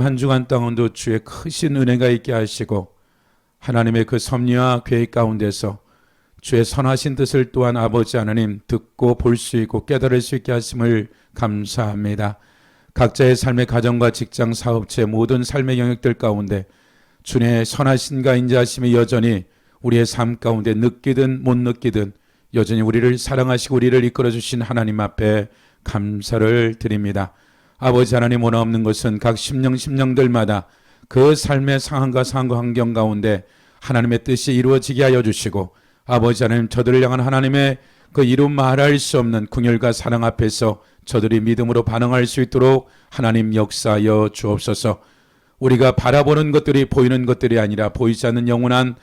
한 주간 동안도 주의 크신 은혜가 있게 하시고 하나님의 그 섭리와 계획 가운데서 주의 선하신 뜻을 또한 아버지 하나님 듣고 볼 수 있고 깨달을 수 있게 하심을 감사합니다. 각자의 삶의 가정과 직장, 사업체 모든 삶의 영역들 가운데 주님의 선하신가 인자하심이 여전히 우리의 삶 가운데 느끼든 못 느끼든 여전히 우리를 사랑하시고 우리를 이끌어주신 하나님 앞에 감사를 드립니다. 아버지 하나님, 원하 없는 것은 각 심령들마다 그 삶의 상황과 환경 가운데 하나님의 뜻이 이루어지게 하여 주시고, 아버지 하나님, 저들을 향한 하나님의 그 이루 말할 수 없는 긍휼과 사랑 앞에서 저들이 믿음으로 반응할 수 있도록 하나님 역사하여 주옵소서. 우리가 바라보는 것들이 보이는 것들이 아니라 보이지 않는 영원한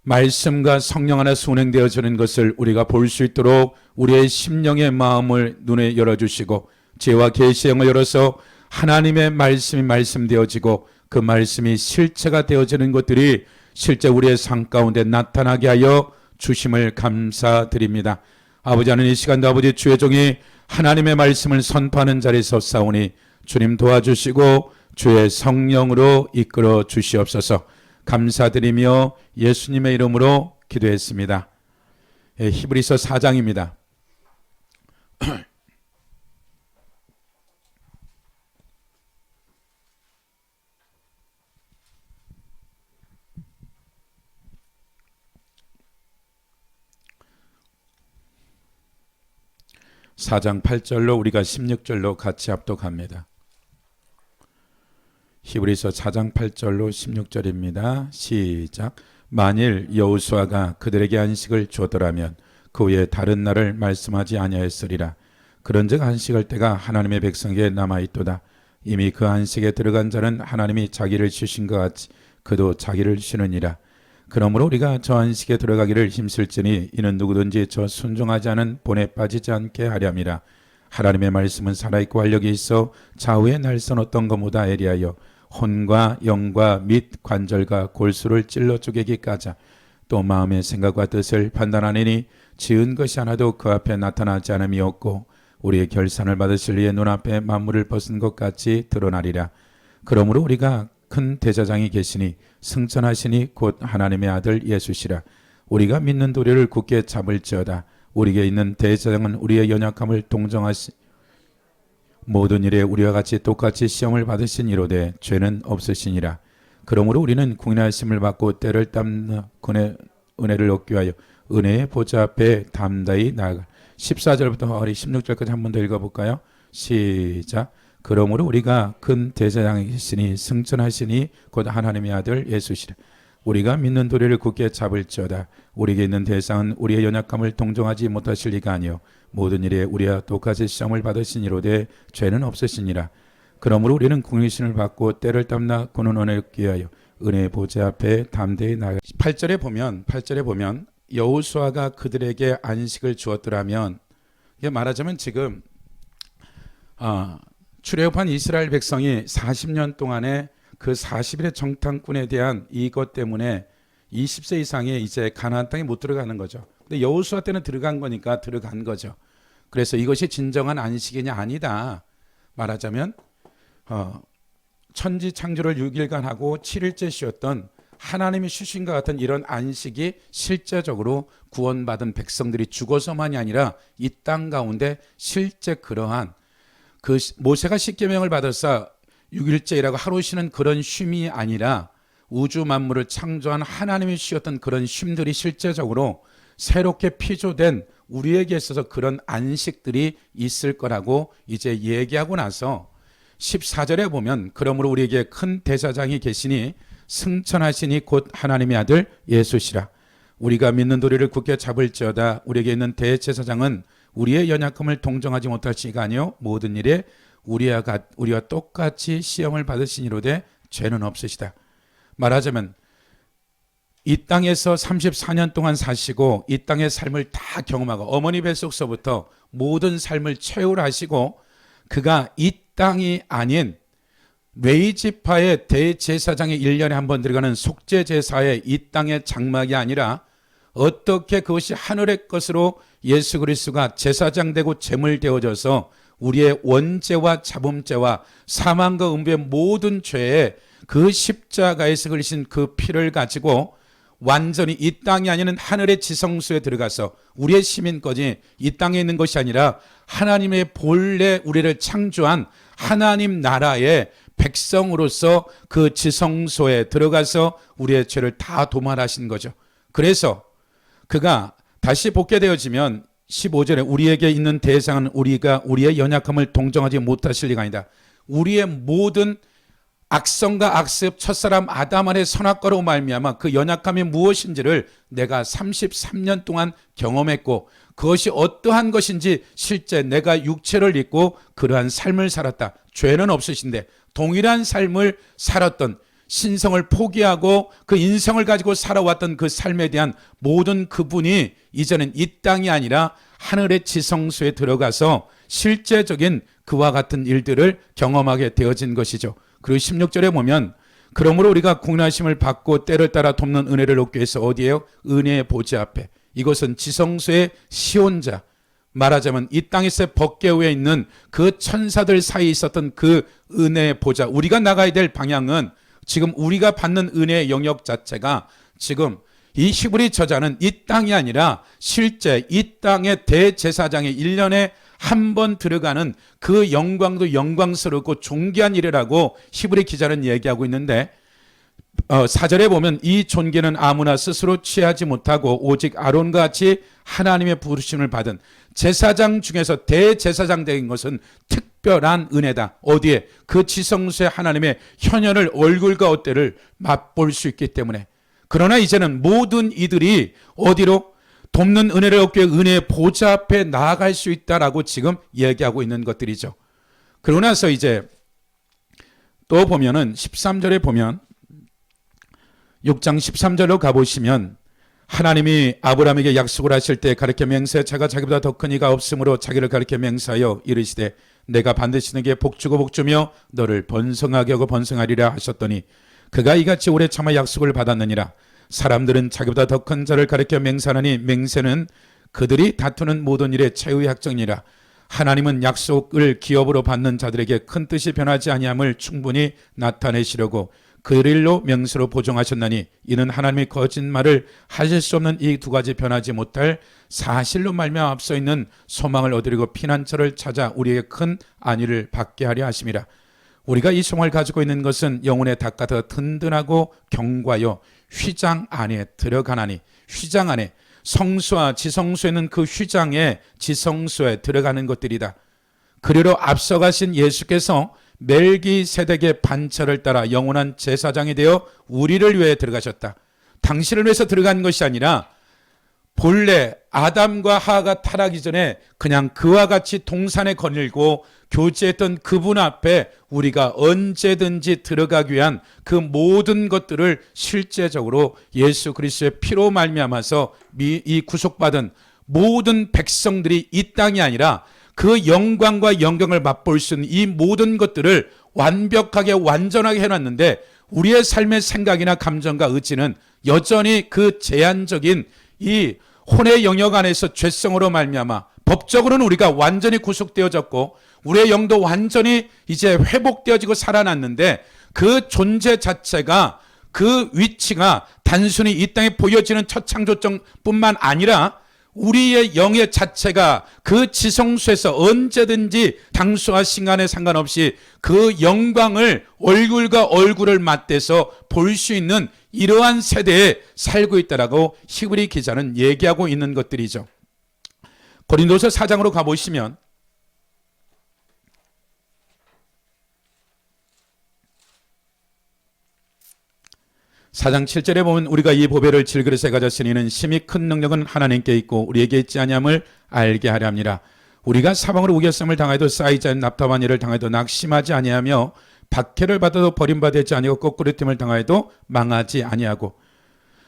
말씀과 성령 안에서 운행되어지는 것을 우리가 볼 수 있도록 우리의 심령의 마음을 눈에 열어주시고 지혜와 계시의 영을 열어서 하나님의 말씀이 말씀되어지고 그 말씀이 실체가 되어지는 것들이 실제 우리의 삶 가운데 나타나게 하여 주심을 감사드립니다. 아버지 하나님, 이 시간도 아버지 주의 종이 하나님의 말씀을 선포하는 자리에 섰사오니 주님 도와주시고 주의 성령으로 이끌어 주시옵소서. 감사드리며 예수님의 이름으로 기도했습니다. 히브리서 4장입니다. 4장 8절로 우리가 16절로 같이 합독합니다. 히브리서 4장 8절로 16절입니다. 시작. 만일 여호수아가 그들에게 안식을 주었더라면 그 후에 다른 날을 말씀하지 아니하였으리라. 그런즉 안식할 때가 하나님의 백성에게 남아있도다. 이미 그 안식에 들어간 자는 하나님이 자기를 쉬신 것 같이 그도 자기를 쉬느니라. 그러므로 우리가 저 안식에 들어가기를 힘쓸지니 이는 누구든지 저 순종하지 않은 본에 빠지지 않게 하렴이라. 하나님의 말씀은 살아있고 활력이 있어 좌우의 날선 어떤 것보다 예리하여 혼과 영과 및 관절과 골수를 찔러 쪼개기까지 또 마음의 생각과 뜻을 판단하느니 지은 것이 하나도 그 앞에 나타나지 않음이 없고 우리의 결산을 받으실 이의 눈앞에 만물을 벗은 것 같이 드러나리라. 그러므로 우리가 큰 대제사장이 계시니 승천하시니 곧 하나님의 아들 예수시라. 우리가 믿는 도리를 굳게 잡을지어다. 우리에게 있는 대제사장은 우리의 연약함을 동정하시 모든 일에 우리와 같이 똑같이 시험을 받으신 이로되 죄는 없으시니라. 그러므로 우리는 국리하심을 받고 때를 따라 그의 은혜를 얻기 위하여 은혜의 보좌 앞에 담대히 나아가. 14절부터 16절까지 한 번 더 읽어볼까요? 시작. 그러므로 우리가 큰 대제사장이시니 승천하시니 곧 하나님의 아들 예수시라. 우리가 믿는 도리를 굳게 잡을지어다. 우리에게 있는 대상은 우리의 연약함을 동정하지 못하실 리가 아니요 모든 일에 우리와 똑같이 시험을 받으신 이로되 죄는 없으시니라. 그러므로 우리는 국리신을 받고 때를 따라 그는 은혜를 얻기 위하여 은혜의 보좌 앞에 담대히 나아가. 8절에 보면 여호수아가 그들에게 안식을 주었더라면, 이게 말하자면 지금 출애굽한 이스라엘 백성이 40년 동안에 그 40일의 정탐꾼에 대한 이것 때문에 20세 이상이 이제 가나안 땅에 못 들어가는 거죠. 근데 여호수아 때는 들어간 거니까 들어간 거죠. 그래서 이것이 진정한 안식이냐? 아니다. 말하자면 천지 창조를 6일간 하고 7일째 쉬었던 하나님이 쉬신과 같은 이런 안식이 실제적으로 구원받은 백성들이 죽어서만이 아니라 이 땅 가운데 실제 그러한 그 모세가 십계명을 받아서 6일째이라고 하루 쉬는 그런 쉼이 아니라 우주 만물을 창조한 하나님이 쉬었던 그런 쉼들이 실제적으로 새롭게 피조된 우리에게 있어서 그런 안식들이 있을 거라고 이제 얘기하고 나서 14절에 보면 그러므로 우리에게 큰 대제사장이 계시니 승천하시니 곧 하나님의 아들 예수시라. 우리가 믿는 도리를 굳게 잡을지어다. 우리에게 있는 대제사장은 우리의 연약함을 동정하지 못할지가 아니요 모든 일에 우리와 똑같이 시험을 받으시니로되 죄는 없으시다. 말하자면 이 땅에서 34년 동안 사시고 이 땅의 삶을 다 경험하고 어머니 뱃속서부터 모든 삶을 체울하시고 그가 이 땅이 아닌 레위지파의 대제사장이 1년에 한 번 들어가는 속죄제사의 이 땅의 장막이 아니라 어떻게 그것이 하늘의 것으로 예수 그리스도가 제사장 되고 제물 되어져서 우리의 원죄와 자범죄와 사망과 음부의 모든 죄에 그 십자가에서 흘리신 그 피를 가지고 완전히 이 땅이 아닌 하늘의 지성소에 들어가서 우리의 시민권이 이 땅에 있는 것이 아니라 하나님의 본래 우리를 창조한 하나님 나라의 백성으로서 그 지성소에 들어가서 우리의 죄를 다 도말하신 거죠. 그래서 그가 다시 복귀되어지면 15절에 우리에게 있는 대상은 우리가 우리의 연약함을 동정하지 못하실 리가 아니다. 우리의 모든 악성과 악습, 첫사람 아담 안의 선악과로 말미암아 그 연약함이 무엇인지를 내가 33년 동안 경험했고 그것이 어떠한 것인지 실제 내가 육체를 입고 그러한 삶을 살았다. 죄는 없으신데 동일한 삶을 살았던, 신성을 포기하고 그 인성을 가지고 살아왔던 그 삶에 대한 모든 그분이 이제는 이 땅이 아니라 하늘의 지성소에 들어가서 실제적인 그와 같은 일들을 경험하게 되어진 것이죠. 그리고 16절에 보면 그러므로 우리가 국나심을 받고 때를 따라 돕는 은혜를 얻기 위해서 어디에요? 은혜의 보좌 앞에. 이것은 지성소의 시온자, 말하자면 이 땅에서 법궤 위에 있는 그 천사들 사이에 있었던 그 은혜의 보좌. 우리가 나가야 될 방향은 지금 우리가 받는 은혜의 영역 자체가 지금 이 히브리 저자는 이 땅이 아니라 실제 이 땅의 대제사장의 1년에 한 번 들어가는 그 영광도 영광스럽고 존귀한 일이라고 히브리 기자는 얘기하고 있는데 4절에 보면 이 존귀는 아무나 스스로 취하지 못하고 오직 아론과 같이 하나님의 부르심을 받은 제사장 중에서 대제사장 된 것은 특별한 은혜다. 어디에? 그 지성소의 하나님의 현현을 얼굴과 어때를 맛볼 수 있기 때문에. 그러나 이제는 모든 이들이 어디로? 돕는 은혜를 얻기 위해 은혜의 보좌 앞에 나아갈 수 있다라고 지금 얘기하고 있는 것들이죠. 그러고 나서 이제 또 보면은 13절에 보면 6장 13절로 가보시면 하나님이 아브라함에게 약속을 하실 때 가르쳐 맹세해 자가 자기보다 더 큰 이가 없으므로 자기를 가르쳐 맹세하여 이르시되 내가 반드시 너에게 복주고 복주며 너를 번성하게 하고 번성하리라 하셨더니 그가 이같이 오래 참아 약속을 받았느니라. 사람들은 자기보다 더 큰 자를 가르쳐 맹세하니 맹세는 그들이 다투는 모든 일의 최후의 확정이라. 하나님은 약속을 기업으로 받는 자들에게 큰 뜻이 변하지 아니함을 충분히 나타내시려고 그 일로 명세로 보정하셨나니 이는 하나님이 거짓말을 하실 수 없는 이 두 가지 변하지 못할 사실로 말미암아 앞서 있는 소망을 얻으려고 피난처를 찾아 우리에게 큰 안위를 받게 하려 하심이라. 우리가 이 소망을 가지고 있는 것은 영혼의 닭과 더 든든하고 견고하여 휘장 안에 들어가나니, 휘장 안에 성소와 지성소에는 그 휘장에 지성소에 들어가는 것들이다. 그리로 앞서가신 예수께서 멜기세덱의 반차를 따라 영원한 제사장이 되어 우리를 위해 들어가셨다. 당신을 위해서 들어간 것이 아니라 본래 아담과 하와가 타락하기 전에 그냥 그와 같이 동산에 거닐고 교제했던 그분 앞에 우리가 언제든지 들어가기 위한 그 모든 것들을 실제적으로 예수 그리스도의 피로 말미암아서 이 구속받은 모든 백성들이 이 땅이 아니라 그 영광과 영광을 맛볼 수 있는 이 모든 것들을 완벽하게 완전하게 해놨는데 우리의 삶의 생각이나 감정과 의지는 여전히 그 제한적인 이 혼의 영역 안에서 죄성으로 말미암아 법적으로는 우리가 완전히 구속되어졌고 우리의 영도 완전히 이제 회복되어지고 살아났는데 그 존재 자체가 그 위치가 단순히 이 땅에 보여지는 첫 창조점뿐만 아니라 우리의 영의 자체가 그 지성소에서 언제든지 당수와 시간에 상관없이 그 영광을 얼굴과 얼굴을 맞대서 볼 수 있는 이러한 세대에 살고 있다라고 히브리 기자는 얘기하고 있는 것들이죠. 고린도서 4장으로 가보시면 사장 7절에 보면 우리가 이 보배를 질그릇에 가졌으니 이는 심히 큰 능력은 하나님께 있고 우리에게 있지 아니함을 알게 하려 함이라. 우리가 사방으로 우겨쌈을 당하여도 쌓이지 않은 납답한 일을 당하여도 낙심하지 아니하며 박해를 받아도 버림받지 아니하고 거꾸로 됨을 당하여도 망하지 아니하고.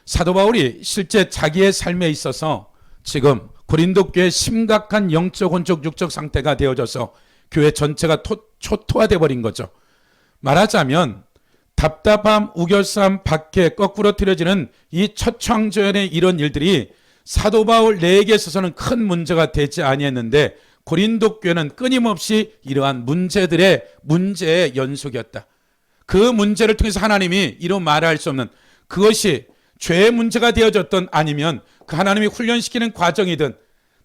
사도 바울이 실제 자기의 삶에 있어서 지금 고린도 교회의 심각한 영적, 혼적, 육적 상태가 되어져서 교회 전체가 초토화돼 버린 거죠. 말하자면 답답함, 우겨쌈, 박해, 거꾸로 틀어지는 이 첫 창조연의 이런 일들이 사도 바울 내에게 있어서는 큰 문제가 되지 아니했는데 고린도 교회는 끊임없이 이러한 문제의 연속이었다. 그 문제를 통해서 하나님이 이런 말할 수 없는, 그것이 죄의 문제가 되어졌던, 아니면 그 하나님이 훈련시키는 과정이든,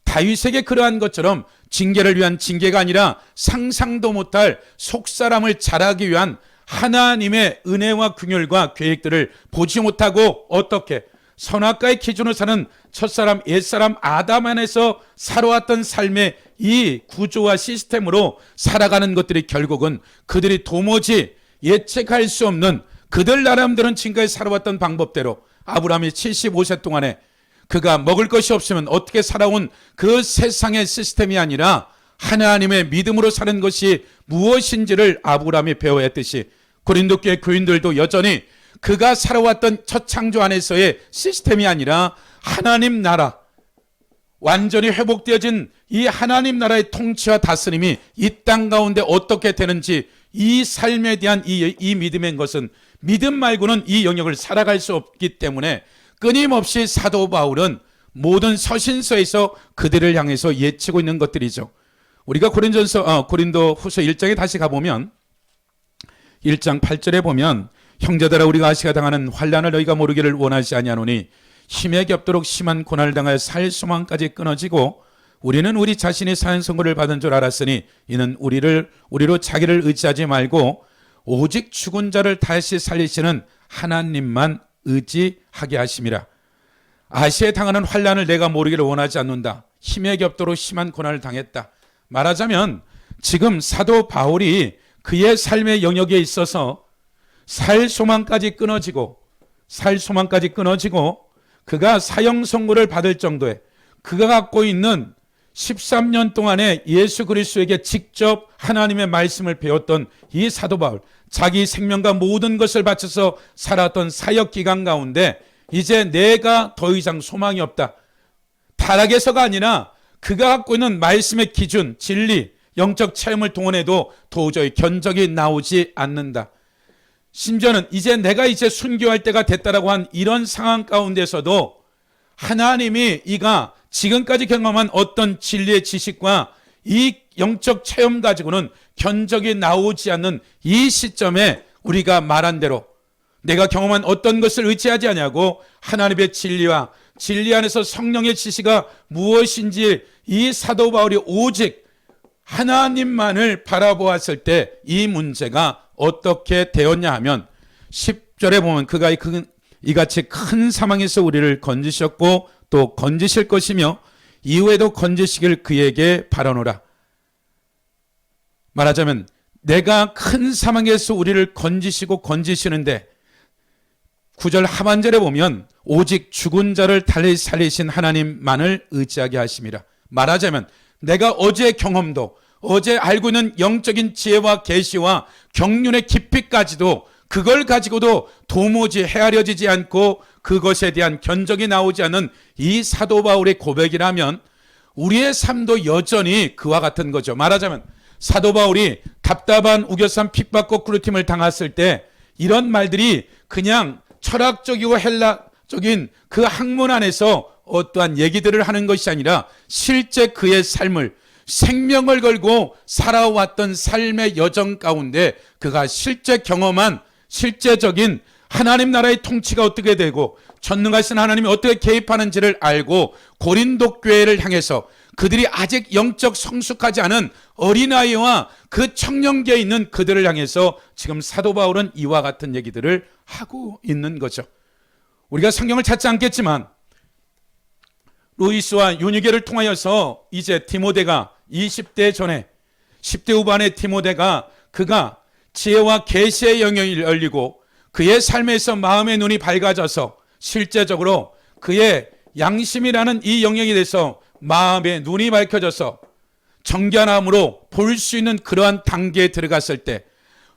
다윗에게 그러한 것처럼 징계를 위한 징계가 아니라 상상도 못할 속사람을 자라기 위한 하나님의 은혜와 긍휼과 계획들을 보지 못하고 어떻게 선악과의 기준으로 사는 첫사람 옛사람 아담 안에서 살아왔던 삶의 이 구조와 시스템으로 살아가는 것들이 결국은 그들이 도무지 예측할 수 없는, 그들 나름대로는 지금까지 살아왔던 방법대로 아브라함이 75세 동안에 그가 먹을 것이 없으면 어떻게 살아온 그 세상의 시스템이 아니라 하나님의 믿음으로 사는 것이 무엇인지를 아브라함이 배워야 했듯이, 고린도 교회 교인들도 여전히 그가 살아왔던 첫 창조 안에서의 시스템이 아니라 하나님 나라, 완전히 회복되어진 이 하나님 나라의 통치와 다스림이 이 땅 가운데 어떻게 되는지, 이 삶에 대한 이 믿음인 것은 믿음 말고는 이 영역을 살아갈 수 없기 때문에 끊임없이 사도 바울은 모든 서신서에서 그들을 향해서 예치고 있는 것들이죠. 우리가 고린도 후서 1장에 다시 가보면 1장 8절에 보면, 형제들아 우리가 아시가 당하는 환난을 너희가 모르기를 원하지 아니하노니 힘에 겹도록 심한 고난을 당하여 살 소망까지 끊어지고 우리는 우리 자신이 사한 선고를 받은 줄 알았으니 이는 우리로 자기를 의지하지 말고 오직 죽은 자를 다시 살리시는 하나님만 의지하게 하심이라. 아시아에 당하는 환난을 내가 모르기를 원하지 않는다. 힘에 겹도록 심한 고난을 당했다. 말하자면 지금 사도 바울이 그의 삶의 영역에 있어서 살 소망까지 끊어지고 그가 사형 선고를 받을 정도의, 그가 갖고 있는 13년 동안에 예수 그리스도에게 직접 하나님의 말씀을 배웠던 이 사도 바울, 자기 생명과 모든 것을 바쳐서 살았던 사역 기간 가운데 이제 내가 더 이상 소망이 없다. 타락에서가 아니라 그가 갖고 있는 말씀의 기준, 진리, 영적 체험을 동원해도 도저히 견적이 나오지 않는다. 심지어는 내가 이제 순교할 때가 됐다라고 한 이런 상황 가운데서도 하나님이 이가 지금까지 경험한 어떤 진리의 지식과 이 영적 체험 가지고는 견적이 나오지 않는 이 시점에 우리가 말한 대로 내가 경험한 어떤 것을 의지하지 않냐고 하나님의 진리와 진리 안에서 성령의 지시가 무엇인지 이 사도 바울이 오직 하나님만을 바라보았을 때 이 문제가 어떻게 되었냐 하면 10절에 보면 그가 이같이 큰 사망에서 우리를 건지셨고 또 건지실 것이며 이후에도 건지시길 그에게 바라노라. 말하자면 내가 큰 사망에서 우리를 건지시고 건지시는데 9절 하반절에 보면 오직 죽은 자를 다시 살리신 하나님만을 의지하게 하심이라. 말하자면 내가 어제의 경험도 어제 알고 있는 영적인 지혜와 계시와 경륜의 깊이까지도 그걸 가지고도 도무지 헤아려지지 않고 그것에 대한 견적이 나오지 않는 이 사도 바울의 고백이라면 우리의 삶도 여전히 그와 같은 거죠. 말하자면 사도 바울이 답답한 우겨쌈 핍박과 구루팀을 당했을 때 이런 말들이 그냥 철학적이고 헬라적인 그 학문 안에서 어떠한 얘기들을 하는 것이 아니라 실제 그의 삶을 생명을 걸고 살아왔던 삶의 여정 가운데 그가 실제 경험한 실제적인 하나님 나라의 통치가 어떻게 되고 전능하신 하나님이 어떻게 개입하는지를 알고 고린도 교회를 향해서 그들이 아직 영적 성숙하지 않은 어린아이와 그 청년기에 있는 그들을 향해서 지금 사도 바울은 이와 같은 얘기들을 하고 있는 거죠. 우리가 성경을 찾지 않겠지만 루이스와 유니게를 통하여서 이제 디모데가 20대 전에 10대 후반의 디모데가 그가 지혜와 계시의 영역이 열리고 그의 삶에서 마음의 눈이 밝아져서 실제적으로 그의 양심이라는 이 영역에 대해서 마음의 눈이 밝혀져서 정결함으로 볼 수 있는 그러한 단계에 들어갔을 때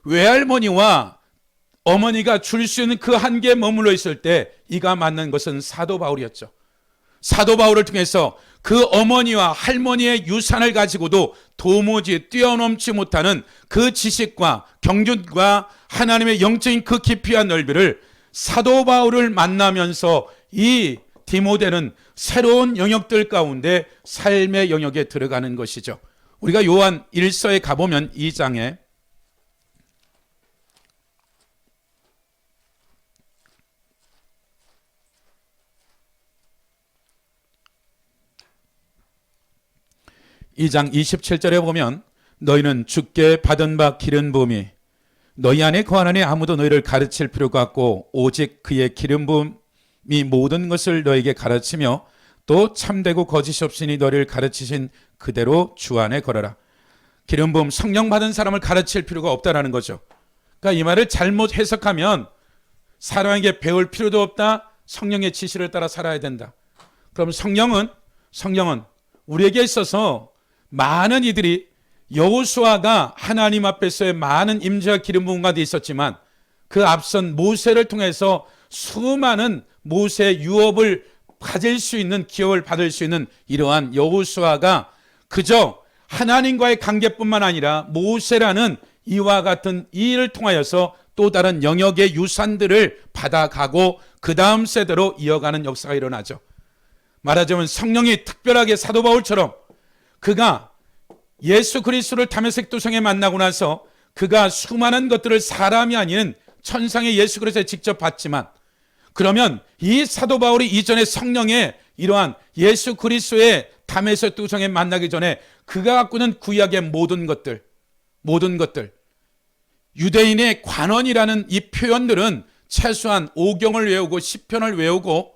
외할머니와 어머니가 줄 수 있는 그 한계에 머물러 있을 때 이가 만난 것은 사도 바울이었죠. 사도 바울을 통해서 그 어머니와 할머니의 유산을 가지고도 도무지 뛰어넘지 못하는 그 지식과 경륜과 하나님의 영적인 그 깊이와 넓이를 사도 바울을 만나면서 이 디모데는 새로운 영역들 가운데 삶의 영역에 들어가는 것이죠. 우리가 요한 1서에 가보면 2장에 이 장 27절에 보면 너희는 주께 받은 바 기름 부음이 너희 안에 거하나니 아무도 너희를 가르칠 필요가 없고 오직 그의 기름 부음이 모든 것을 너희에게 가르치며 또 참되고 거짓이 없으니 너희를 가르치신 그대로 주 안에 걸어라. 기름 부음, 성령 받은 사람을 가르칠 필요가 없다라는 거죠. 그러니까 이 말을 잘못 해석하면 사람에게 배울 필요도 없다, 성령의 지시를 따라 살아야 된다. 그럼 성령은 우리에게 있어서 많은 이들이 여호수아가 하나님 앞에서의 많은 임재와 기름 부음 가운데 있었지만 그 앞선 모세를 통해서 수많은 모세의 유업을 가질 수 있는, 기업을 받을 수 있는 이러한 여호수아가 그저 하나님과의 관계뿐만 아니라 모세라는 이와 같은 일을 통하여서 또 다른 영역의 유산들을 받아가고 그 다음 세대로 이어가는 역사가 일어나죠. 말하자면 성령이 특별하게 사도 바울처럼 그가 예수 그리스도를 다메섹 도성에 만나고 나서 그가 수많은 것들을 사람이 아닌 천상의 예수 그리스도에 직접 봤지만, 그러면 이 사도 바울이 이전에 성령의 이러한 예수 그리스도의 다메섹 도성에 만나기 전에 그가 갖고 있는 구약의 모든 것들, 유대인의 관원이라는 이 표현들은 최소한 오경을 외우고 시편을 외우고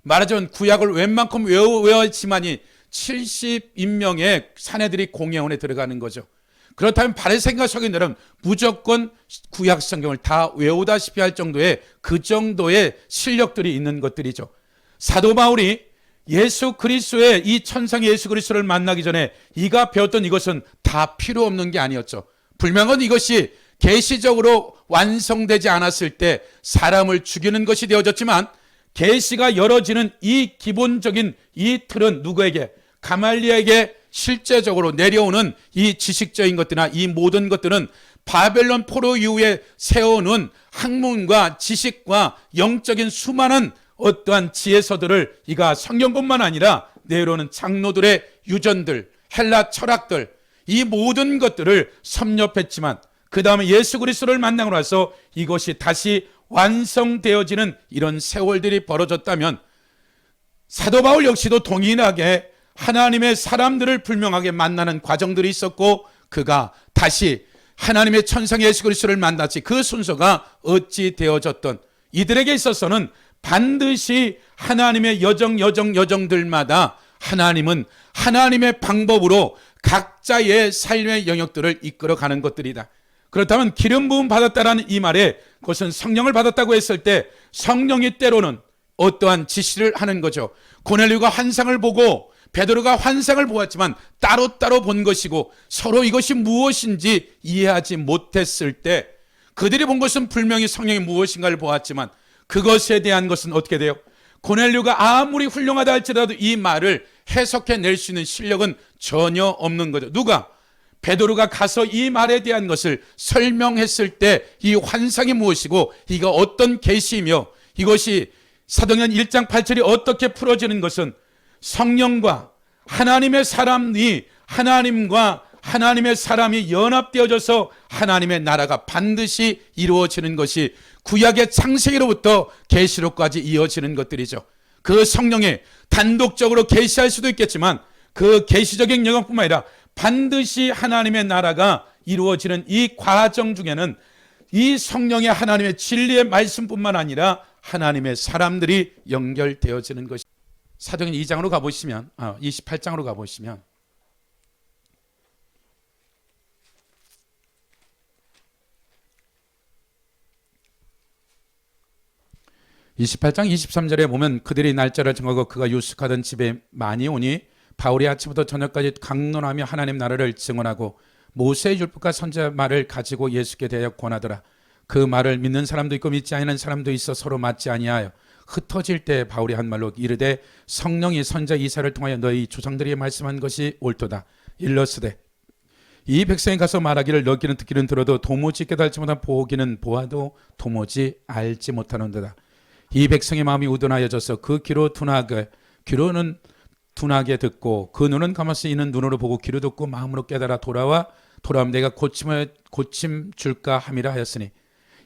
말하자면 구약을 웬만큼 외워야지만이 70인명의 사내들이 공회원에 들어가는 거죠. 그렇다면 바리새인과 서기관들은 무조건 구약 성경을 다 외우다시피 할 정도의 그 정도의 실력들이 있는 것들이죠. 사도 바울이 예수 그리스도의 이 천상의 예수 그리스도를 만나기 전에 이가 배웠던 이것은 다 필요 없는 게 아니었죠. 분명한 이것이 계시적으로 완성되지 않았을 때 사람을 죽이는 것이 되어졌지만 계시가 열어지는 이 기본적인 이 틀은 누구에게? 가말리에게 실제적으로 내려오는 이 지식적인 것들이나 이 모든 것들은 바벨론 포로 이후에 세워놓은 학문과 지식과 영적인 수많은 어떠한 지혜서들을 이가 성경뿐만 아니라 내려오는 장로들의 유전들, 헬라 철학들, 이 모든 것들을 섭렵했지만 그 다음에 예수 그리스도를 만나고 나서 이것이 다시 완성되어지는 이런 세월들이 벌어졌다면 사도 바울 역시도 동일하게 하나님의 사람들을 분명하게 만나는 과정들이 있었고 그가 다시 하나님의 천상 예수 그리스도를 만났지 그 순서가 어찌 되어졌던 이들에게 있어서는 반드시 하나님의 여정들마다 하나님은 하나님의 방법으로 각자의 삶의 영역들을 이끌어가는 것들이다. 그렇다면 기름 부음 받았다라는 이 말에 그것은 성령을 받았다고 했을 때 성령이 때로는 어떠한 지시를 하는 거죠. 고넬료가 환상을 보고 베드로가 환상을 보았지만 따로따로 본 것이고 서로 이것이 무엇인지 이해하지 못했을 때 그들이 본 것은 분명히 성령이 무엇인가를 보았지만 그것에 대한 것은 어떻게 돼요? 고넬료가 아무리 훌륭하다 할지라도 이 말을 해석해낼 수 있는 실력은 전혀 없는 거죠. 누가? 베드로가 가서 이 말에 대한 것을 설명했을 때 이 환상이 무엇이고 이가 어떤 계시이며 이것이 사도행전 1장 8절이 어떻게 풀어지는 것은 성령과 하나님의 사람이 하나님과 하나님의 사람이 연합되어져서 하나님의 나라가 반드시 이루어지는 것이 구약의 창세기로부터 계시록까지 이어지는 것들이죠. 그 성령이 단독적으로 계시할 수도 있겠지만 그 계시적인 영역뿐만 아니라 반드시 하나님의 나라가 이루어지는 이 과정 중에는 이 성령의 하나님의 진리의 말씀뿐만 아니라 하나님의 사람들이 연결되어지는 것이 사도행전 2장으로 가보시면 28장으로 가보시면 28장 23절에 보면 그들이 날짜를 정하고 그가 유숙하던 집에 많이 오니 바울이 아침부터 저녁까지 강론하며 하나님 나라를 증언하고 모세의 율법과 선지자 말을 가지고 예수께 대하여 권하더라. 그 말을 믿는 사람도 있고 믿지 아니하는 사람도 있어 서로 맞지 아니하여 흩어질 때 바울이 한 말로 이르되 성령이 선지자 이사를 통하여 너희 조상들이 말씀한 것이 옳도다. 일러스되 이 백성이 가서 말하기를 너희는 듣기는 들어도 도무지 깨달지 못한 보기는 보아도 도무지 알지 못하는도다. 이 백성의 마음이 우둔하여져서 그 귀로 둔하게 귀로는 둔하게 듣고 그 눈은 감아서 이는 눈으로 보고 귀로 듣고 마음으로 깨달아 돌아오면 내가 고침 줄까 함이라 하였으니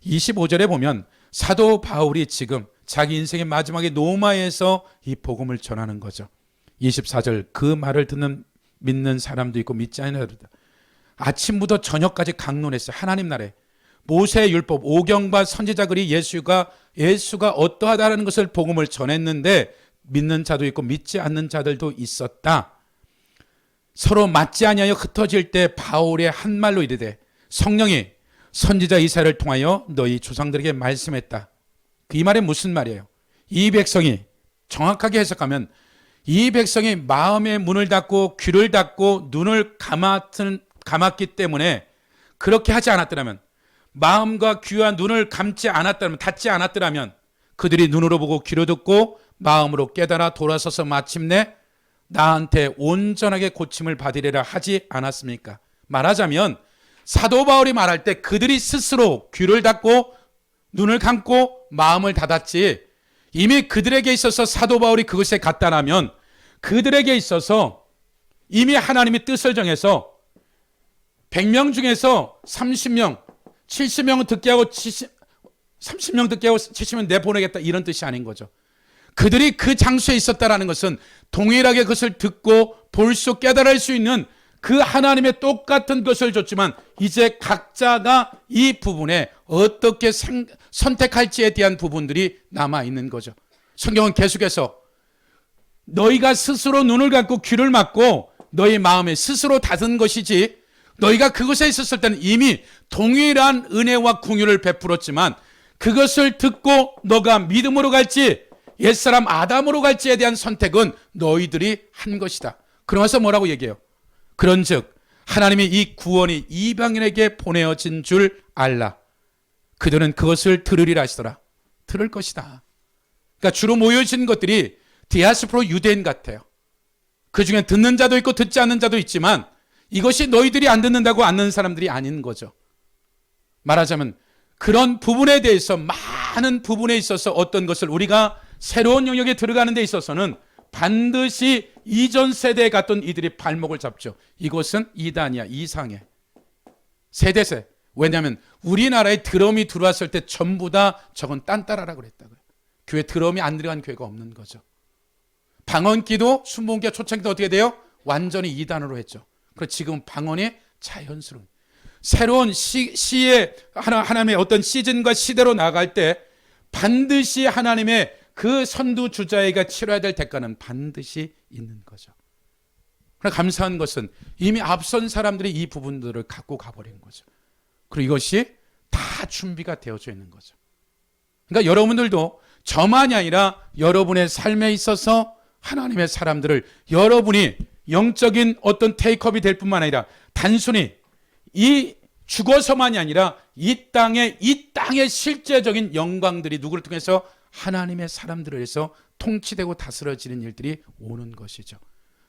25절에 보면 사도 바울이 지금 자기 인생의 마지막에 노마에서 이 복음을 전하는 거죠. 24절 그 말을 듣는 믿는 사람도 있고 믿지 않는 사람도 있다. 아침부터 저녁까지 강론했어요. 하나님 나라에 모세의 율법, 오경과 선지자 글이 예수가 어떠하다는 것을 복음을 전했는데 믿는 자도 있고 믿지 않는 자들도 있었다. 서로 맞지 아니하여 흩어질 때 바울의 한 말로 이르되 성령이 선지자 이사야를 통하여 너희 조상들에게 말씀했다. 이 말이 무슨 말이에요? 이 백성이 정확하게 해석하면 이 백성이 마음의 문을 닫고 귀를 닫고 눈을 감았기 때문에 그렇게 하지 않았더라면 마음과 귀와 눈을 닫지 않았더라면 그들이 눈으로 보고 귀로 듣고 마음으로 깨달아 돌아서서 마침내 나한테 온전하게 고침을 받으리라 하지 않았습니까? 말하자면 사도 바울이 말할 때 그들이 스스로 귀를 닫고 눈을 감고 마음을 닫았지 이미 그들에게 있어서 사도 바울이 그것에 갔다라면 그들에게 있어서 이미 하나님이 뜻을 정해서 100명 중에서 30명, 70명은 듣게 하고 30명 듣게 하고 70명 내보내겠다 이런 뜻이 아닌 거죠. 그들이 그 장소에 있었다라는 것은 동일하게 그것을 듣고 볼 수 깨달을 수 있는 그 하나님의 똑같은 것을 줬지만 이제 각자가 이 부분에 어떻게 선택할지에 대한 부분들이 남아있는 거죠. 성경은 계속해서 너희가 스스로 눈을 감고 귀를 막고 너희 마음에 스스로 닫은 것이지 너희가 그것에 있었을 때는 이미 동일한 은혜와 긍휼을 베풀었지만 그것을 듣고 너가 믿음으로 갈지 옛사람 아담으로 갈지에 대한 선택은 너희들이 한 것이다. 그러면서 뭐라고 얘기해요? 그런즉 하나님이 이 구원이 이방인에게 보내어진 줄 알라. 그들은 그것을 들으리라 하시더라. 들을 것이다. 그러니까 주로 모여진 것들이 디아스포라 유대인 같아요. 그 중에 듣는 자도 있고 듣지 않는 자도 있지만 이것이 너희들이 안 듣는다고 않는 사람들이 아닌 거죠. 말하자면 그런 부분에 대해서 많은 부분에 있어서 어떤 것을 우리가 새로운 영역에 들어가는 데 있어서는 반드시 이전 세대에 갔던 이들이 발목을 잡죠. 이것은 이단이야, 이상해. 세대세. 왜냐하면 우리나라에 드럼이 들어왔을 때 전부 다 저건 딴따라라고 그랬다고요. 교회 드럼이 안 들어간 교회가 없는 거죠. 방언기도, 순복음기도, 초창기도 어떻게 돼요? 완전히 이단으로 했죠. 그리고 지금 방언이 자연스러운 새로운 시의 하나님의 어떤 시즌과 시대로 나아갈 때 반드시 하나님의 그 선두주자에게 치러야 될 대가는 반드시 있는 거죠. 그러나 감사한 것은 이미 앞선 사람들이 이 부분들을 갖고 가버린 거죠. 그리고 이것이 다 준비가 되어져 있는 거죠. 그러니까 여러분들도 저만이 아니라 여러분의 삶에 있어서 하나님의 사람들을 여러분이 영적인 어떤 테이크업이 될 뿐만 아니라 단순히 이 죽어서만이 아니라 이 땅의 실제적인 영광들이 누구를 통해서 하나님의 사람들을 해서 통치되고 다스려지는 일들이 오는 것이죠.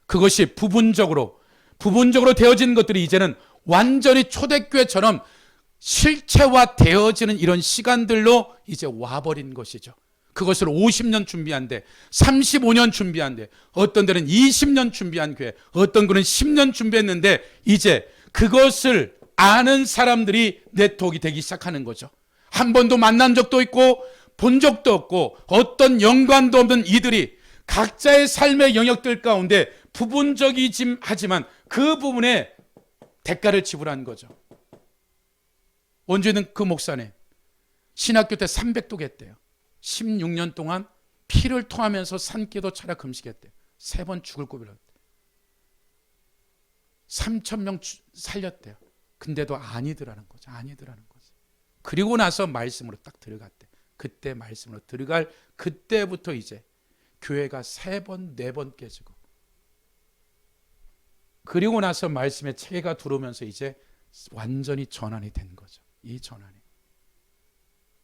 그것이 부분적으로 되어지는 것들이 이제는 완전히 초대교회처럼 실체화되어지는 이런 시간들로 이제 와버린 것이죠. 그것을 50년 준비한데 35년 준비한데 어떤 데는 20년 준비한 교회 어떤 거는 10년 준비했는데 이제 그것을 아는 사람들이 네트워크가 되기 시작하는 거죠. 한 번도 만난 적도 있고 본 적도 없고 어떤 연관도 없는 이들이 각자의 삶의 영역들 가운데 부분적이긴 하지만 그 부분에 대가를 지불한 거죠. 원주에는 그 목사님 신학교 때 300도 했대요. 16년 동안 피를 토하면서 산기도 차려 금식했대요. 3번 죽을 고비를 3,000명 살렸대요. 근데도 아니더라는 거죠. 그리고 나서 말씀으로 딱 들어갔대. 그때 말씀으로 들어갈 그때부터 이제 교회가 3번, 4번 깨지고 그리고 나서 말씀의 체계가 들어오면서 이제 완전히 전환이 된 거죠. 이 전환이.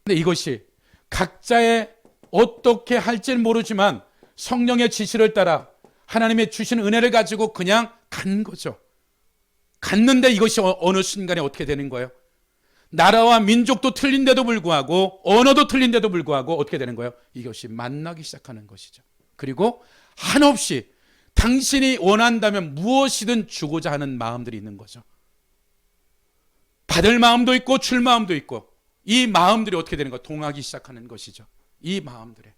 근데 이것이 각자의 어떻게 할지는 모르지만 성령의 지시를 따라 하나님의 주신 은혜를 가지고 그냥 간 거죠. 갔는데 이것이 어느 순간에 어떻게 되는 거예요? 나라와 민족도 틀린데도 불구하고 언어도 틀린데도 불구하고 어떻게 되는 거예요? 이것이 만나기 시작하는 것이죠. 그리고 한없이 당신이 원한다면 무엇이든 주고자 하는 마음들이 있는 거죠. 받을 마음도 있고 줄 마음도 있고, 이 마음들이 어떻게 되는 거? 동하기 시작하는 것이죠. 이 마음들에.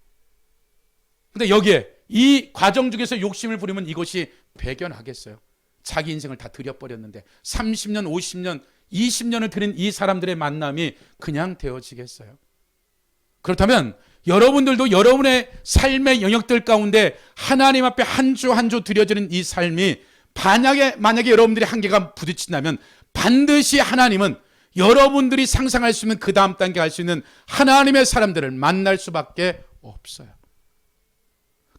근데 여기에 이 과정 중에서 욕심을 부리면 이것이 배견하겠어요? 자기 인생을 다 들여버렸는데 30년, 50년, 20년을 들인 이 사람들의 만남이 그냥 되어지겠어요? 그렇다면 여러분들도 여러분의 삶의 영역들 가운데 하나님 앞에 한 주 한 주 드려지는 이 삶이 만약에 여러분들이 한계가 부딪힌다면 반드시 하나님은 여러분들이 상상할 수 있는 그 다음 단계 갈 수 있는 하나님의 사람들을 만날 수밖에 없어요.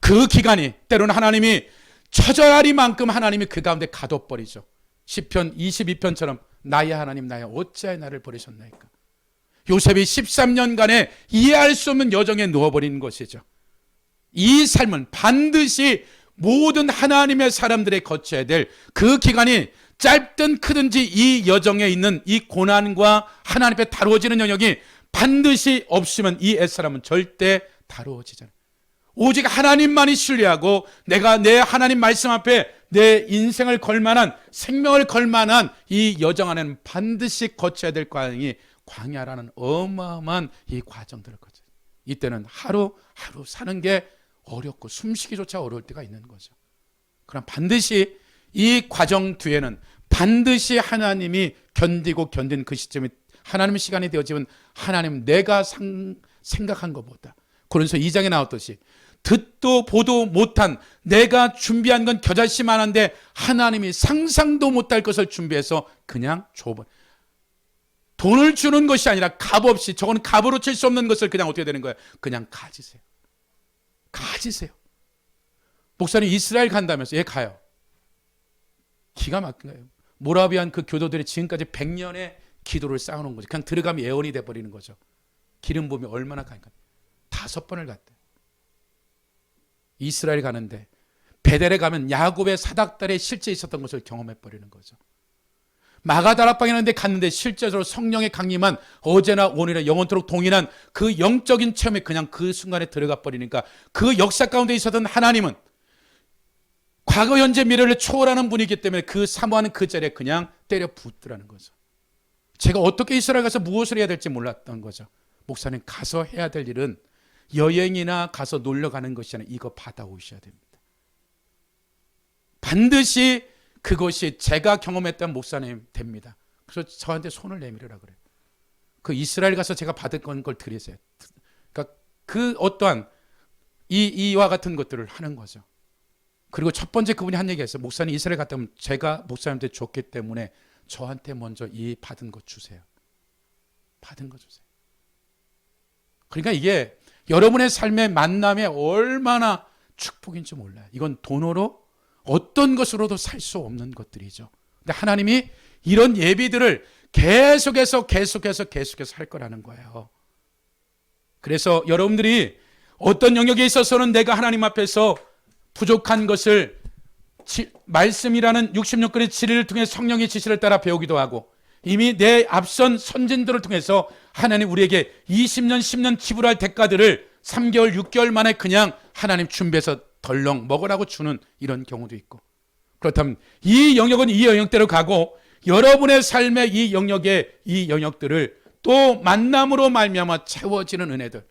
그 기간이 때로는 하나님이 처절하리만큼 하나님이 그 가운데 가둬버리죠. 시편 22편처럼 나의 하나님 나의 어찌하여 나를 버리셨나이까. 요셉이 13년간의 이해할 수 없는 여정에 누워버린 것이죠. 이 삶은 반드시 모든 하나님의 사람들이 거쳐야 될 그 기간이 짧든 크든지 이 여정에 있는 이 고난과 하나님 앞에 다루어지는 영역이 반드시 없으면 이 옛사람은 절대 다루어지잖아요. 오직 하나님만이 신뢰하고 내가 내 하나님 말씀 앞에 내 인생을 걸만한, 생명을 걸만한 이 여정 안에는 반드시 거쳐야 될 과정이 광야라는 어마어마한 이 과정들을 거쳐요. 이때는 하루하루 사는 게 어렵고 숨쉬기조차 어려울 때가 있는 거죠. 그럼 반드시 이 과정 뒤에는 반드시 하나님이 견딘 그 시점이 하나님의 시간이 되어지면 하나님 내가 생각한 것보다, 고린도서 2장에 나왔듯이 듣도 보도 못한 내가 준비한 건 겨자씨 많은데 하나님이 상상도 못할 것을 준비해서 그냥 줘버려. 돈을 주는 것이 아니라 값없이, 저건 값으로 칠 수 없는 것을 그냥 어떻게 되는 거예요? 그냥 가지세요. 목사님 이스라엘 간다면서. 예, 가요. 기가 막힌 거예요. 모라비안 그 교도들이 지금까지 100년의 기도를 쌓아놓은 거죠. 그냥 들어가면 예언이 돼버리는 거죠. 기름 부음이 얼마나 강한가. 5번을 갔대. 이스라엘 가는데 베델에 가면 야곱의 사닥달에 실제 있었던 것을 경험해버리는 거죠. 마가다락방에 갔는데 실제로 성령의 강림한 어제나 오늘이나 영원토록 동일한 그 영적인 체험에 그냥 그 순간에 들어가 버리니까 그 역사 가운데 있었던 하나님은 과거, 현재, 미래를 초월하는 분이기 때문에 그 사모하는 그 자리에 그냥 때려 붓더라는 거죠. 제가 어떻게 이스라엘 가서 무엇을 해야 될지 몰랐던 거죠. 목사님, 가서 해야 될 일은 여행이나 가서 놀러 가는 것이 아니라 이거 받아오셔야 됩니다. 반드시 그것이 제가 경험했던 목사님 됩니다. 그래서 저한테 손을 내밀으라 그래요. 그 이스라엘 가서 제가 받은 걸 드리세요. 그러니까 그 어떠한 이와 같은 것들을 하는 거죠. 그리고 첫 번째 그분이 한 얘기가 있어요. 목사님 이스라엘 갔다 오면 제가 목사님한테 줬기 때문에 저한테 먼저 이 받은 거 주세요. 받은 거 주세요. 그러니까 이게 여러분의 삶의 만남에 얼마나 축복인지 몰라요. 이건 돈으로 어떤 것으로도 살 수 없는 것들이죠. 근데 하나님이 이런 예비들을 계속해서 할 거라는 거예요. 그래서 여러분들이 어떤 영역에 있어서는 내가 하나님 앞에서 부족한 것을 말씀이라는 66권의 진리를 통해 성령의 지시를 따라 배우기도 하고, 이미 내 앞선 선진들을 통해서 하나님 우리에게 20년, 10년 지불할 대가들을 3개월, 6개월 만에 그냥 하나님 준비해서 덜렁 먹으라고 주는 이런 경우도 있고, 그렇다면 이 영역은 이 영역대로 가고 여러분의 삶의 이 영역들을 또 만남으로 말미암아 채워지는 은혜들,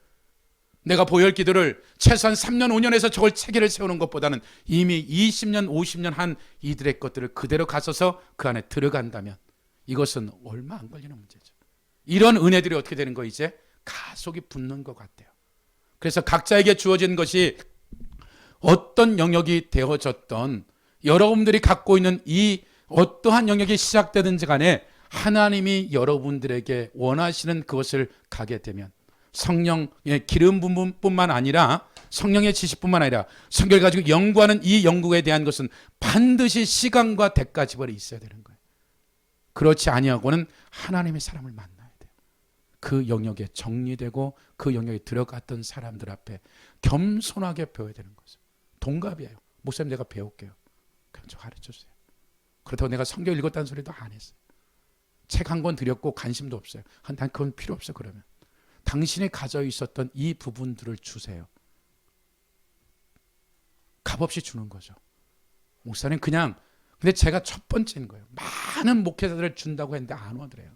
내가 보혈 기도를 최소한 3년, 5년에서 저걸 체계를 세우는 것보다는 이미 20년, 50년 한 이들의 것들을 그대로 가서서 그 안에 들어간다면 이것은 얼마 안 걸리는 문제죠. 이런 은혜들이 어떻게 되는 거, 이제 가속이 붙는 것 같아요. 그래서 각자에게 주어진 것이 어떤 영역이 되어졌던 여러분들이 갖고 있는 이 어떠한 영역이 시작되든지 간에 하나님이 여러분들에게 원하시는 그것을 가게 되면 성령의 기름 부음뿐만 아니라 성령의 지식뿐만 아니라 성경을 가지고 연구하는 이 연구에 대한 것은 반드시 시간과 대가 지불이 있어야 되는 거예요. 그렇지 아니하고는 하나님의 사람을 만나야 돼요. 그 영역에 정리되고 그 영역에 들어갔던 사람들 앞에 겸손하게 배워야 되는 거죠. 동갑이에요. 목사님 내가 배울게요. 그럼 저 가르쳐주세요. 그렇다고 내가 성경 읽었다는 소리도 안 했어요. 책 한 권 드렸고 관심도 없어요. 난 그건 필요 없어. 그러면 당신이 가져 있었던 이 부분들을 주세요. 값없이 주는 거죠. 목사님 그냥 근데 제가 첫 번째인 거예요. 많은 목회자들을 준다고 했는데 안 오더래요.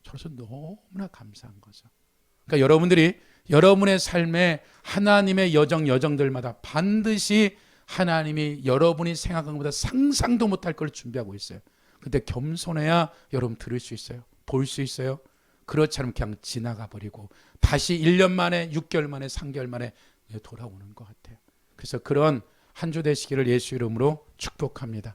저로서 너무나 감사한 거죠. 그러니까 여러분들이 여러분의 삶에 하나님의 여정들마다 반드시 하나님이 여러분이 생각한 것보다 상상도 못할 걸 준비하고 있어요. 근데 겸손해야 여러분 들을 수 있어요. 볼 수 있어요. 그렇지 않으면 그냥 지나가 버리고 다시 1년 만에 6개월 만에 3개월 만에 돌아오는 것 같아요. 그래서 그런 한 주 되시기를 예수 이름으로 축복합니다.